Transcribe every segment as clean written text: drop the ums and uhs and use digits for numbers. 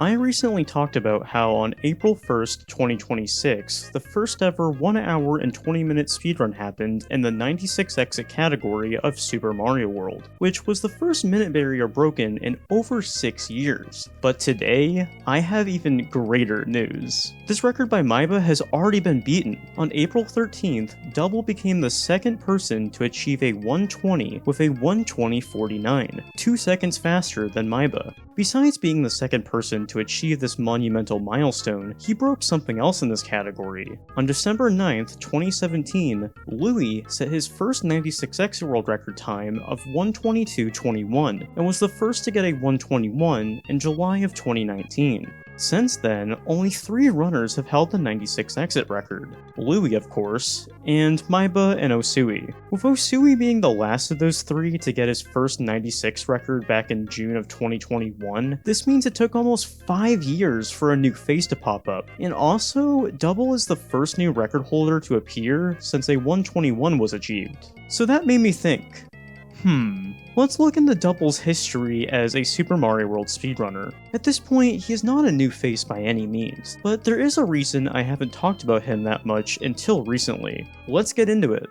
I recently talked about how on April 1st, 2026, the first ever 1 hour and 20 minute speedrun happened in the 96 exit category of Super Mario World, which was the first minute barrier broken in over 6 years. But today, I have even greater news. This record by Maiba has already been beaten. On April 13th, Double became the second person to achieve a 120 with a 120.49, 2 seconds faster than Maiba. Besides being the second person to achieve this monumental milestone, he broke something else in this category. On December 9th, 2017, Louis set his first 96 exit world record time of 122.21 and was the first to get a 121 in July of 2019. Since then, only 3 runners have held the 96 exit record. Louis, of course, and Maiba and oosui. With oosui being the last of those 3 to get his first 96 record back in June of 2021, this means it took almost 5 years for a new face to pop up. And also, Double is the first new record holder to appear since a 121 was achieved. So that made me think, let's look into Double's history as a Super Mario World speedrunner. At this point, he is not a new face by any means, but there is a reason I haven't talked about him that much until recently. Let's get into it.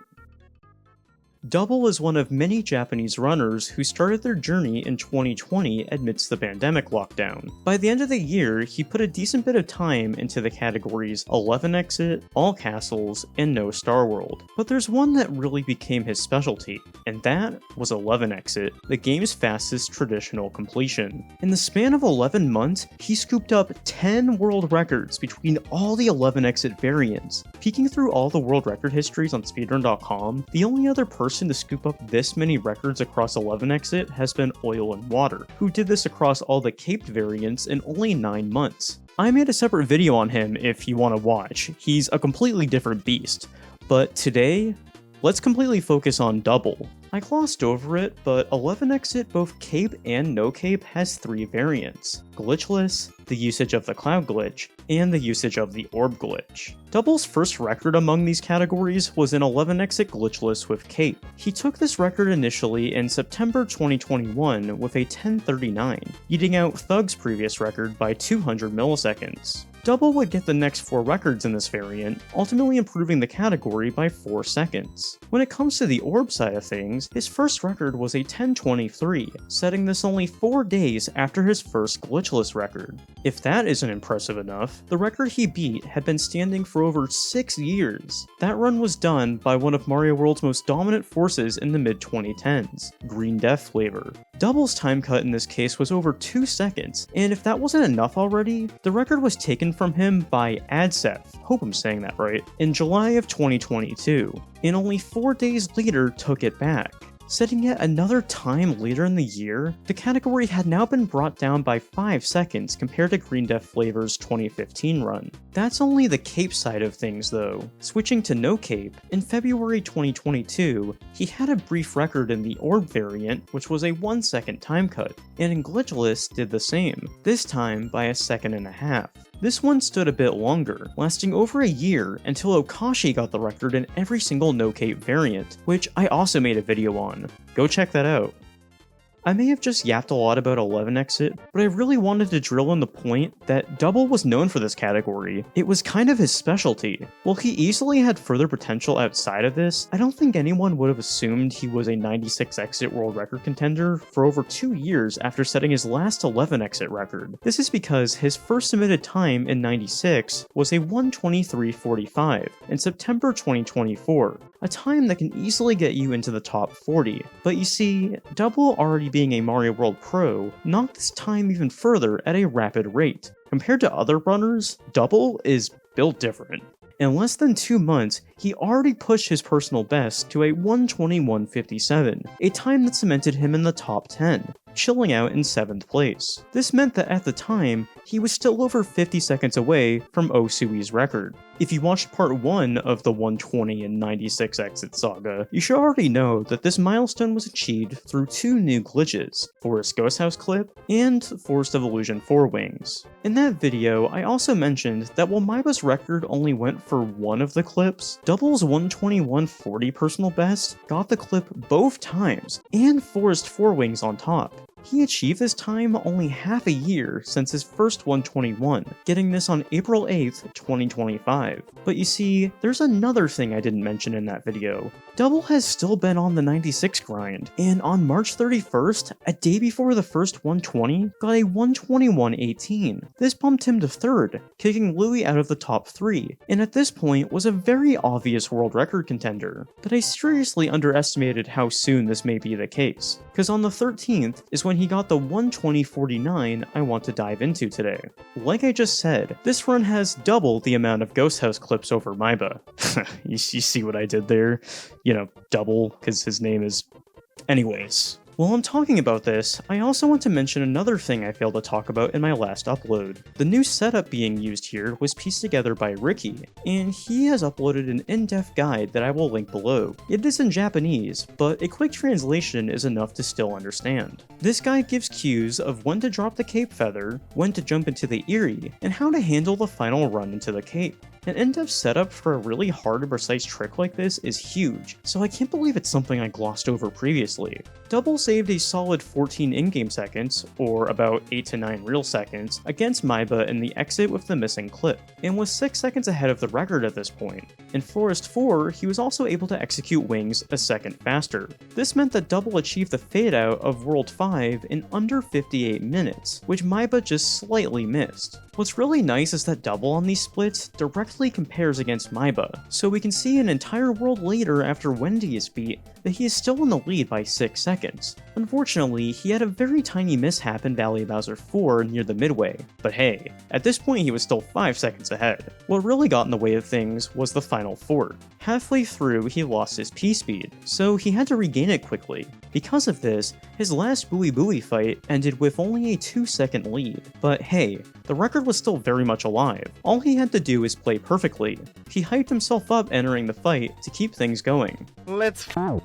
Double is one of many Japanese runners who started their journey in 2020 amidst the pandemic lockdown. By the end of the year, he put a decent bit of time into the categories 11 exit, all castles, and no Star World. But there's one that really became his specialty, and that was 11 exit, the game's fastest traditional completion. In the span of 11 months, he scooped up 10 world records between all the 11 exit variants. Peeking through all the world record histories on speedrun.com, the only other person to scoop up this many records across 11 exit has been Oil and Water, who did this across all the caped variants in only 9 months. I made a separate video on him if you want to watch. He's a completely different beast. But today, let's completely focus on Double. I glossed over it, but 11 exit both cape and no cape has 3 variants: glitchless, the usage of the cloud glitch, and the usage of the orb glitch. Double's first record among these categories was an 11 exit glitchless with cape. He took this record initially in September 2021 with a 10:39, beating out Thug's previous record by 200 milliseconds. Double would get the next 4 records in this variant, ultimately improving the category by 4 seconds. When it comes to the orb side of things, his first record was a 10:23, setting this only 4 days after his first glitchless record. If that isn't impressive enough, the record he beat had been standing for over 6 years. That run was done by one of Mario World's most dominant forces in the mid-2010s, Green Death Flavor. Double's time cut in this case was over 2 seconds, and if that wasn't enough already, the record was taken from him by Adseth, hope I'm saying that right, in July of 2022, and only 4 days later took it back. Setting yet another time later in the year, the category had now been brought down by 5 seconds compared to Green Death Flavor's 2015 run. That's only the cape side of things though. Switching to no cape, in February 2022, he had a brief record in the orb variant, which was a 1 second time cut, and in glitchless did the same, this time by 1.5 seconds. This one stood a bit longer, lasting over a year until Okashi got the record in every single no-cape variant, which I also made a video on. Go check that out. I may have just yapped a lot about 11 exit, but I really wanted to drill in the point that Double was known for this category. It was kind of his specialty. While he easily had further potential outside of this, I don't think anyone would have assumed he was a 96 exit world record contender for over 2 years after setting his last 11 exit record. This is because his first submitted time in 96 was a 1:23.45 in September 2024, a time that can easily get you into the top 40. But you see, Double already being a Mario World pro, knocked this time even further at a rapid rate. Compared to other runners, Double is built different. In less than 2 months, he already pushed his personal best to a 1:21.57, a time that cemented him in the top 10, chilling out in 7th place. This meant that at the time, he was still over 50 seconds away from Oosui's record. If you watched part 1 of the 120 and 96 exit saga, you should already know that this milestone was achieved through 2 new glitches, Forest Ghost House Clip and Forest of Illusion 4 Wings. In that video, I also mentioned that while Maiba's record only went for 1 of the clips, Double's 121.40 personal best got the clip both times, and Forest 4 Wings on top. He achieved this time only half a year since his first 121, getting this on April 8th, 2025. But you see, there's another thing I didn't mention in that video. Double has still been on the 96 grind, and on March 31st, a day before the first 120, got a 121.18. This bumped him to 3rd, kicking Louis out of the top 3, and at this point was a very obvious world record contender. But I seriously underestimated how soon this may be the case, because on the 13th is when he got the 120.49 I want to dive into today. Like I just said, this run has double the amount of Ghost House clips over Maiba. You see what I did there? You know, double, because his name is... Anyways. While I'm talking about this, I also want to mention another thing I failed to talk about in my last upload. The new setup being used here was pieced together by Rickyye, and he has uploaded an in-depth guide that I will link below. It is in Japanese, but a quick translation is enough to still understand. This guide gives cues of when to drop the cape feather, when to jump into the Eerie, and how to handle the final run into the cape. An in-depth setup for a really hard and precise trick like this is huge, so I can't believe it's something I glossed over previously. Double saved a solid 14 in-game seconds, or about 8 to 9 real seconds, against Maiba in the exit with the missing clip, and was 6 seconds ahead of the record at this point. In Forest 4, he was also able to execute wings a second faster. This meant that Double achieved the fade out of World 5 in under 58 minutes, which Maiba just slightly missed. What's really nice is that Double on these splits directly compares against Maiba, so we can see an entire world later after Wendy is beat that he is still in the lead by 6 seconds. Unfortunately, he had a very tiny mishap in Valley Bowser 4 near the midway, but hey, at this point he was still 5 seconds ahead. What really got in the way of things was the final fort. Halfway through, he lost his P-speed, so he had to regain it quickly. Because of this, his last Booey Booey fight ended with only a 2-second lead. But hey, the record was still very much alive. All he had to do is play perfectly. He hyped himself up entering the fight to keep things going. Let's go!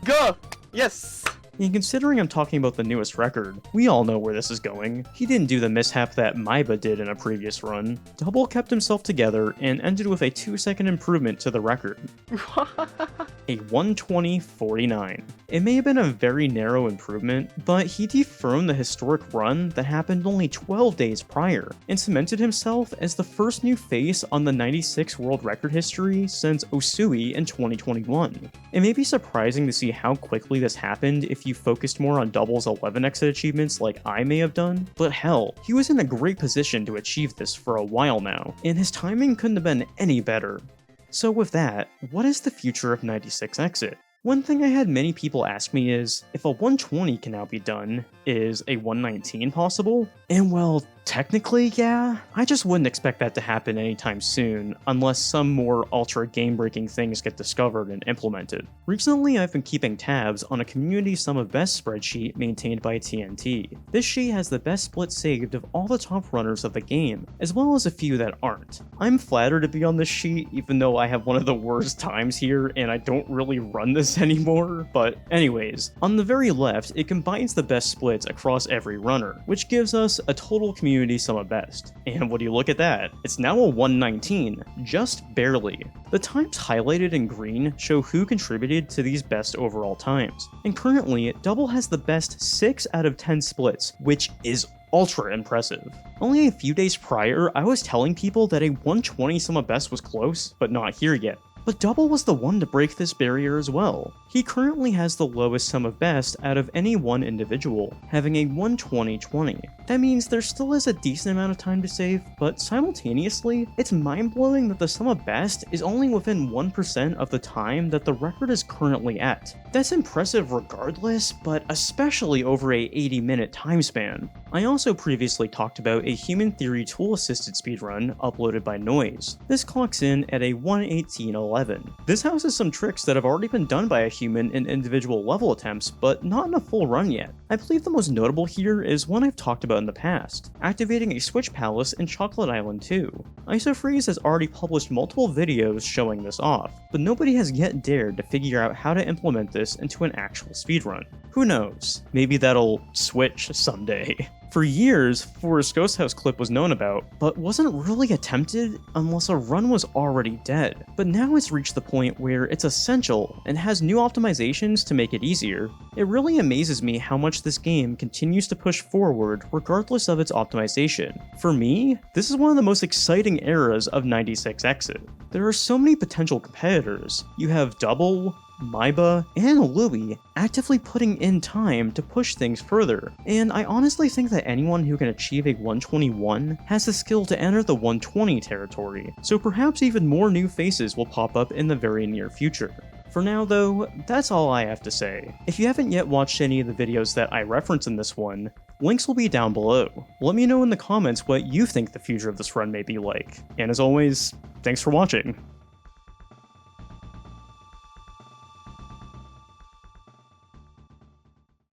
Yes! And considering I'm talking about the newest record, we all know where this is going. He didn't do the mishap that Maiba did in a previous run. Double kept himself together and ended with a 2-second improvement to the record. A 120.49. It may have been a very narrow improvement, but he dethroned the historic run that happened only 12 days prior, and cemented himself as the first new face on the 96 world record history since Oosui in 2021. It may be surprising to see how quickly this happened if you focused more on Double's 11 exit achievements like I may have done, but hell, he was in a great position to achieve this for a while now, and his timing couldn't have been any better. So with that, what is the future of 96 exit? One thing I had many people ask me is, if a 120 can now be done, is a 119 possible? And well, technically, yeah. I just wouldn't expect that to happen anytime soon, unless some more ultra game-breaking things get discovered and implemented. Recently, I've been keeping tabs on a community sum of best spreadsheet maintained by TNT. This sheet has the best splits saved of all the top runners of the game, as well as a few that aren't. I'm flattered to be on this sheet, even though I have one of the worst times here and I don't really run this anymore, but anyways, on the very left, it combines the best splits across every runner, which gives us a total community sum of best. And what do you look at that? It's now a 119, just barely. The times highlighted in green show who contributed to these best overall times, and currently, Double has the best 6 out of 10 splits, which is ultra impressive. Only a few days prior, I was telling people that a 120 sum of best was close, but not here yet. But Double was the one to break this barrier as well. He currently has the lowest sum of best out of any one individual, having a 120.20. That means there still is a decent amount of time to save, but simultaneously, it's mind-blowing that the sum of best is only within 1% of the time that the record is currently at. That's impressive regardless, but especially over a 80-minute time span. I also previously talked about a Human Theory tool-assisted speedrun uploaded by Noise. This clocks in at a 118.11. This houses some tricks that have already been done by a human in individual level attempts, but not in a full run yet. I believe the most notable here is one I've talked about in the past, activating a Switch Palace in Chocolate Island 2. IsoFrieze has already published multiple videos showing this off, but nobody has yet dared to figure out how to implement this into an actual speedrun. Who knows? Maybe that'll switch someday. For years, Forest Ghost House clip was known about, but wasn't really attempted unless a run was already dead. But now it's reached the point where it's essential and has new optimizations to make it easier. It really amazes me how much this game continues to push forward regardless of its optimization. For me, this is one of the most exciting eras of 96 Exit. There are so many potential competitors. You have Double, Maiba, and Louie actively putting in time to push things further, and I honestly think that anyone who can achieve a 121 has the skill to enter the 120 territory, so perhaps even more new faces will pop up in the very near future. For now though, that's all I have to say. If you haven't yet watched any of the videos that I reference in this one, links will be down below. Let me know in the comments what you think the future of this run may be like, and as always, thanks for watching.